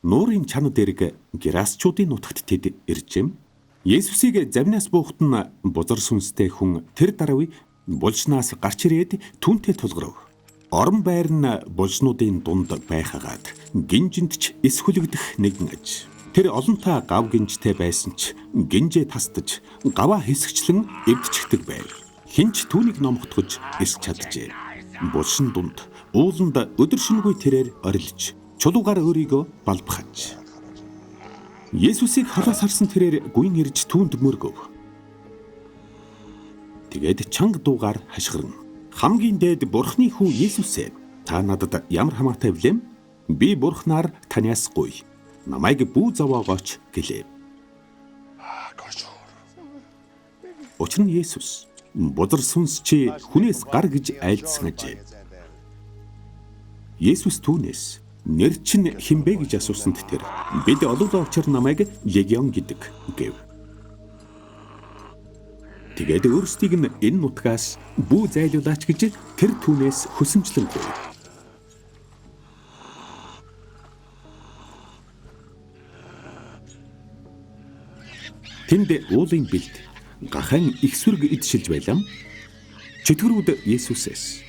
нуурын чанад дэрэг Герасчуудын нутагт тэд иржэм. Есүсийг завнаас буухт нь бузар сүнстэй хүн тэр даруй булчнаас гарч ирээд түүнтэй тулгарв. Орон байр нь булчнуудын дунд байхагаад гинжинд ч эс хүлэгдэх нэгэн аж. Тэр олонтаа гав гинжтэй байсан ч гинжээ тасдаж гаваа хэсэгчлэн эвдчихдэг байв. Хинч түүнийг номхотгож эс чаджээ. Булшин дунд ууланд өдөр шөнөгүй тэрээр орилж чулуугаар өөрийгөө балбахаж. Есүсийг холоос харсан тэрээр гүйн ирж түүнд мөргөв. Тэгээд чанга дуугаар хашгирн. Хамгийн дээд Бурхны хүү Есүсээ та надад ямар хамаатай вүлэм? Би Бурхнаар таниасгүй. Намайг бүү зовоогооч гэлээ. Учир нь Есүс бузар сүнс чи хүнээс гар гэж айлдсан ажээ. Есүс түүнээс нэр чинь хинбэ гэж асуусанд тэр бид олоолаа учир намайг Легион гэдэг гэв. Тэгээд өөрсдийг нь энэ нутгаас бүү зайлуулаач гэж тэр түүнээс хүсэмжлэн гуйв. Тэнд уулын бэлд гахайн их сүрг идшилж байлаа. Чөтгөрүүд Есүсээс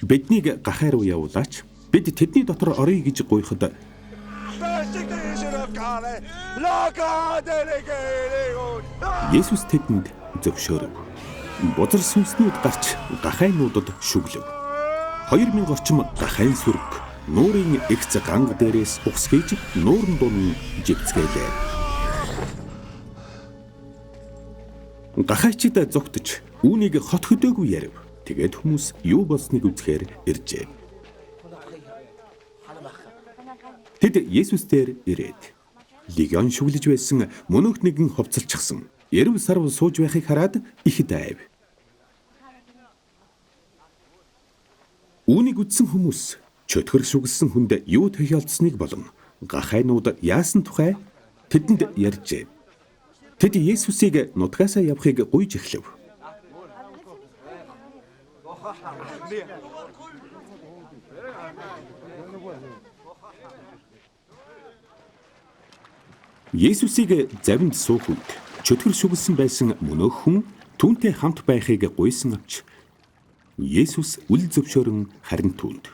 биднийг гахай руу явуулаач. Бид тэдний дотор оръё гэж гуйхад Есүс тэдэнд зөвшөөрөв. Бузар сүнснүүд гарч гахайнуудад шүглэв. 2000 орчим гахайн сүрг нуурын эгц ганг дээрээс ухсгийж нуурын дунд живцгээлээ. Гахайчид зогтож үүнийг хот хөдөөгүй ярив. Тэгээд хүмүүс юу болсныг үзэхээр иржээ. Тэд Есүстээр ирээд Легион шүглэж байсан мөнөөх нэгэн хувцалчихсан. Эрв сарв сууж байхыг хараад их дайв. Үүнийг үзсэн хүмүүс чөтгөр шүглсэн хүнд юу тохиолдсныг болон гахайнууд яасан тухай тэдэнд ярьжээ. Тэд Есүсийг нутгаасаа явахыг гуйж эхлэв. Есүсийг завинд суух үед чөтгөр шүглсэн байсан мөнөөх хүн түүнтэй хамт байхыг гуйсан авч Есүс үл зөвшөөрөн харин түүнд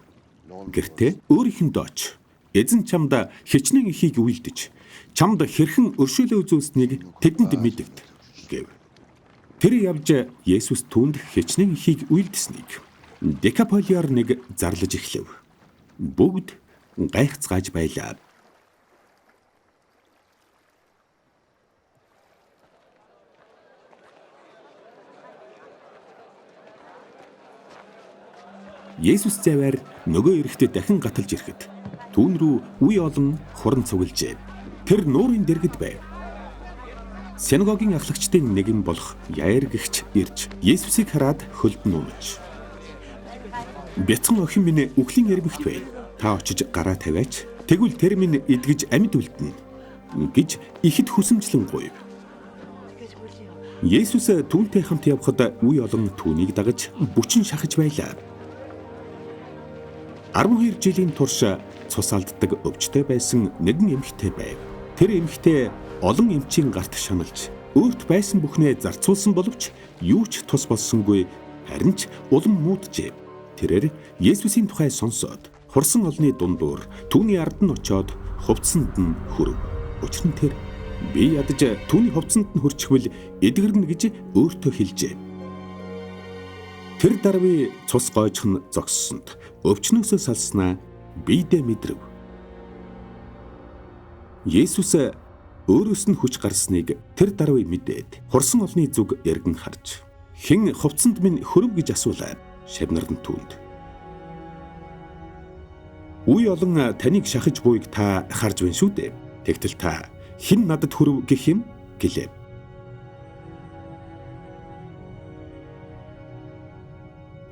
гэртээ өөрийнх нь дооч эзэн чамд хичнээн ихийг үйлдэж чамд хэрхэн өршөөлөө үзүүлснийг тэдэнд мэдэгд гэв. Тэр явж Есүс түүнд хичнээн ихийг үйлдэснийг Декаполиар нэг зарлаж эхлэв. Бүгд гайхацгааж байлаа. Есүс заваар нөгөө эрэхтэд дахин гаталж ирэхэд түүн рүү үе олон хуран цуглжээ. Тэр нуурын дэргэд байв. Синагогийн ахлагчдын нэгэн болох Яир гэгч ирж Есүсийг хараад хөлд нуунаж "Бяцхан охин минь үхлийн эрмэгт бай. Та очиж гараа тавиач. Тэгвэл тэр минь эдгэж амьд үлдэнэ" гэж ихэд хүсэмжлэн гуйв. Есүс түүнтэй хамт явхад үе олон түүнийг дагаж бүчин шахаж байлаа. 12 жилийн турш цус алддаг өвчтөй байсан нэгэн эмэгтэй байв. Тэр эмэгтэй олон эмчийн гарт шаналж өөрт байсан бүхнээ зарцуулсан боловч юу ч тус болсонгүй, харин ч улам мууджээ. Тэрээр Есүсийн тухай сонсоод хурсан олны дундуур түүний ард нь очиод хувцсанд нь хүрв. Учир нь тэр би ядаж түүний хувцсанд нь хүрчихвэл эдгэрнэ гэж өөртөө хэлжээ. Тэр даруй цус гойчхон зогссонд өвчнөөсөө салснаа биедээ мэдрэв. Есүс өөрөөс нь хүч гарсныг тэр даруй мэдээд хурсан олны зүг эргэн харж "Хэн хувцсанд минь хөрөв" гэж асуулаа. Шавнар нь түүнд "Үе олон таныг шахаж буйг та харж байна шүү дээ. Тэгтэл та хэн надад хөрөв гэх юм" гэлээ.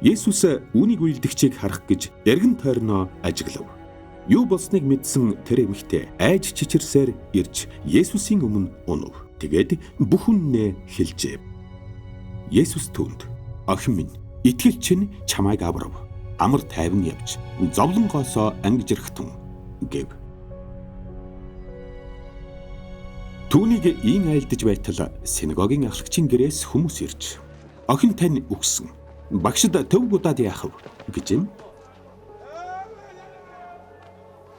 Есүс үүнийг үйлдэгчийг харах гэж эргэн тойрноо ажиглав. Юу болсныг мэдсэн тэр эмэгтэй айж чичирсээр ирж Есүсийн өмнө унав. Тэгээд бүх үннээ хэлжээ. Есүс түүнд "Охин минь, итгэл чинь чамайг аврав. Амар тайван явж зовлонгоосоо ангижирхтун" гэв. Түүнийг ийн айлдаж байтал синагогийн ахлагчийн гэрээс хүмүүс ирж "Охин тань үгсэн. Багшд төв удаад яах вэ?" гэж юм.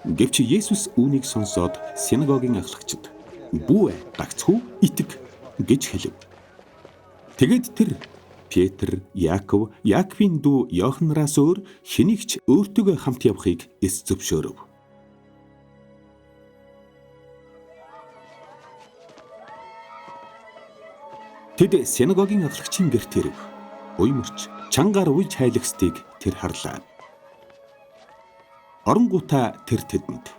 Гэвч Есүс үүнийг сонсоод синагогийн ахлагчид "Бүү гагцхүү итг" гэж хэлв. Тэгэд тэр Петр, Яаков, Яаковын дүү Йоханнараас өөр хэнийг ч өөртөөгөө хамт явахыг эс зөвшөөрөв. Тэд синагогийн ахлагчийн гэрт ирэв. Уймарч чангаар уйж хайлагсдыг тэр харлаа. Оронгуудаа тэр тэдэнд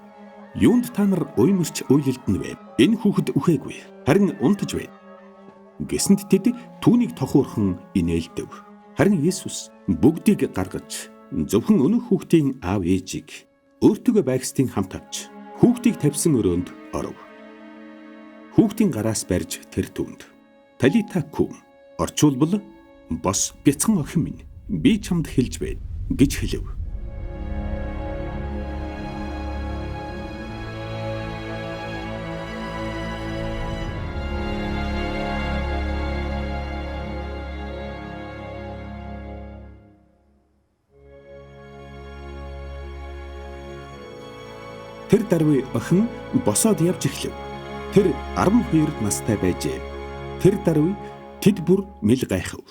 "Юунд та нар уймарч уйлэлдэнэ вэ? Энэ хүүхэд үхээгүй, харин унтаж байна." Гэсэнд тэд түүнийг тохуурхан инээлдэв. Харин Есүс бүгдийг гаргаж зөвхөн өнөх хүүхдийн аав ээжийг өөртөөгөө байгсдын хамт авч хүүхдийг тавьсан өрөөнд оров. Хүүхдийн гараас барьж тэр түүнд "Талита кум" орчуулбал "Бос бяцхан охин минь, би чамд хэлж байна" гэж хэлв. Тэр даруй охин босоод явж эхлэв. Тэр 12 настай байжээ. Тэр даруй тэд бүр мэл гайхав.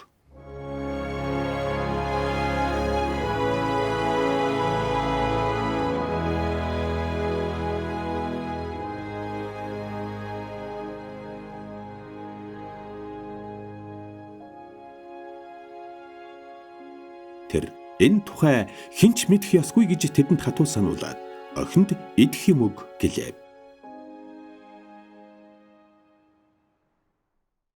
Тэр энэ тухай хинч мэдэх ёсгүй гэж тэдэнд хатуу сануулаад охинд идэх юм өг гэлээ.